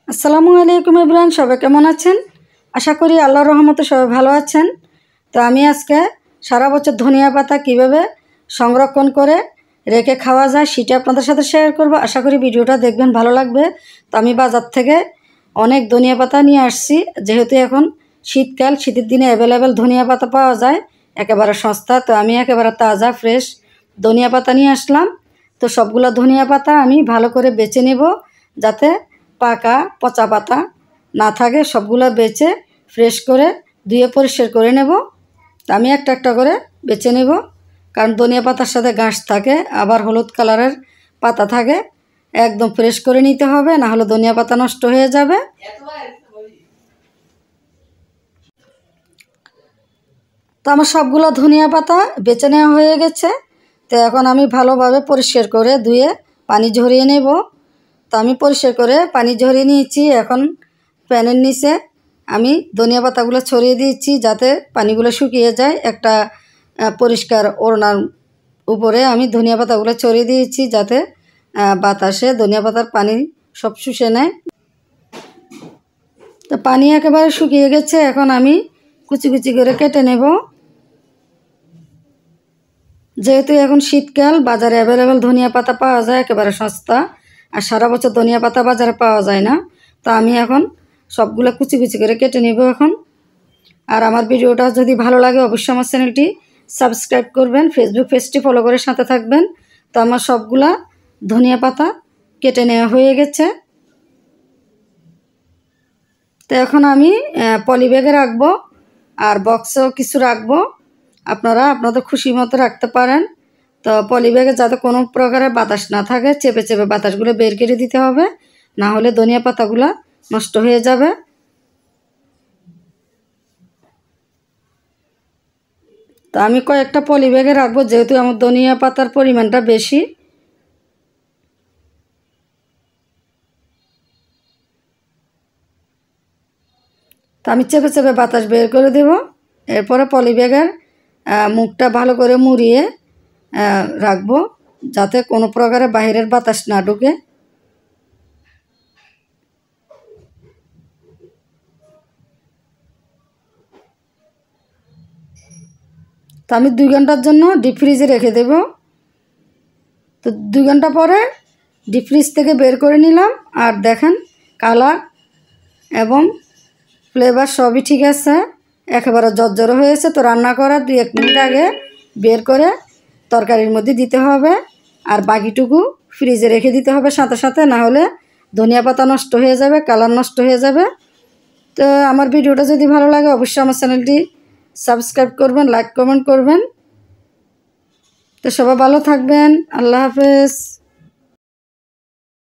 আসসালামু আলাইকুম এভরিওয়ান, সবাই কেমন আছেন? আশা করি আল্লাহর রহমতে সবাই ভালো আছেন। তো আমি আজকে সারা বছর ধনিয়া পাতা কীভাবে সংরক্ষণ করে রেখে খাওয়া যায় সেটা আপনাদের সাথে শেয়ার করব। আশা করি ভিডিওটা দেখবেন, ভালো লাগবে। তো আমি বাজার থেকে অনেক ধনিয়া পাতা নিয়ে আসছি, যেহেতু এখন শীতকাল, শীতের দিনে অ্যাভেলেবেল ধনিয়া পাতা পাওয়া যায় একেবারে সস্তা। তো আমি একেবারে তাজা ফ্রেশ ধনিয়া পাতা নিয়ে আসলাম। তো সবগুলো ধনিয়া পাতা আমি ভালো করে বেছে নেব, যাতে পাকা পচা পাতা না থাকে। সবগুলো বেছে ফ্রেশ করে ধুয়ে পরিষ্কার করে নেব। আমি একটা একটা করে বেছে নেব, কারণ ধনিয়া পাতার সাথে ঘাস থাকে, আবার হলুদ কালারের পাতা থাকে। একদম ফ্রেশ করে নিতে হবে, না হলে ধনিয়া পাতা নষ্ট হয়ে যাবে। তো আমার সবগুলো ধনিয়া পাতা বেছে নেওয়া হয়ে গেছে। তো এখন আমি ভালোভাবে পরিষ্কার করে ধুয়ে পানি ঝরিয়ে নেব। তো আমি পরিষ্কার করে পানি ঝরিয়ে নিয়েছি। এখন প্যানের নিচে আমি ধনিয়া পাতাগুলো ছড়িয়ে দিয়েছি, যাতে পানিগুলো শুকিয়ে যায়। একটা পরিষ্কার ওড়নার উপরে আমি ধনিয়া পাতাগুলো ছড়িয়ে দিয়েছি, যাতে বাতাসে ধনিয়া পাতার পানি সব শুষে নেয়। তো পানি একেবারে শুকিয়ে গেছে। এখন আমি কুচি কুচি করে কেটে নেব। যেহেতু এখন শীতকাল, বাজারে অ্যাভেলেবেল ধনিয়া পাতা পাওয়া যায় একেবারে সস্তা, আর সারা বছর ধনিয়া পাতা বাজারে পাওয়া যায় না। তো আমি এখন সবগুলো কুচি কুচি করে কেটে নেব এখন। আর আমার ভিডিওটা যদি ভালো লাগে অবশ্যই আমার চ্যানেলটি সাবস্ক্রাইব করবেন, ফেসবুক পেজটি ফলো করে সাথে থাকবেন। তো আমার সবগুলা ধনিয়া পাতা কেটে নেওয়া হয়ে গেছে। তো এখন আমি পলি ব্যাগে রাখবো, আর বক্সেও কিছু রাখবো। আপনারা আপনাদের খুশি মতো রাখতে পারেন। তো পলি ব্যাগে যাতে কোনো প্রকারের বাতাস না থাকে, চেপে চেপে বাতাসগুলো বের করে দিতে হবে, না হলে ধনিয়া পাতাগুলো নষ্ট হয়ে যাবে। তো আমি কয়েকটা পলি ব্যাগে রাখবো, যেহেতু আমার ধনিয়া পাতার পরিমাণটা বেশি। তো আমি চেপে চেপে বাতাস বের করে দেব। এরপরে পলি ব্যাগের মুখটা ভালো করে মুড়িয়ে রাখবো, যাতে কোনো প্রকারে বাইরের বাতাস না ঢুকে। তো আমি 2 ঘন্টার জন্য ডিপ ফ্রিজে রেখে দেব। তো 2 ঘন্টা পরে ডিপ ফ্রিজ থেকে বের করে নিলাম, আর দেখেন কালার এবং ফ্লেভার সবই ঠিক আছে, একেবারে জর্জর হয়েছে। তো রান্না করার 2-1 মিনিট আগে বের করে তরকারির মধ্যে দিতে হবে, আর বাকিটুকু ফ্রিজে রেখে দিতে হবে সাথে সাথে, না হলে ধনিয়া পাতা নষ্ট হয়ে যাবে, কালার নষ্ট হয়ে যাবে। তো আমার ভিডিওটা যদি ভালো লাগে অবশ্যই আমার চ্যানেলটি সাবস্ক্রাইব করবেন, লাইক কমেন্ট করবেন। তো সবাই ভালো থাকবেন। আল্লাহ হাফেজ।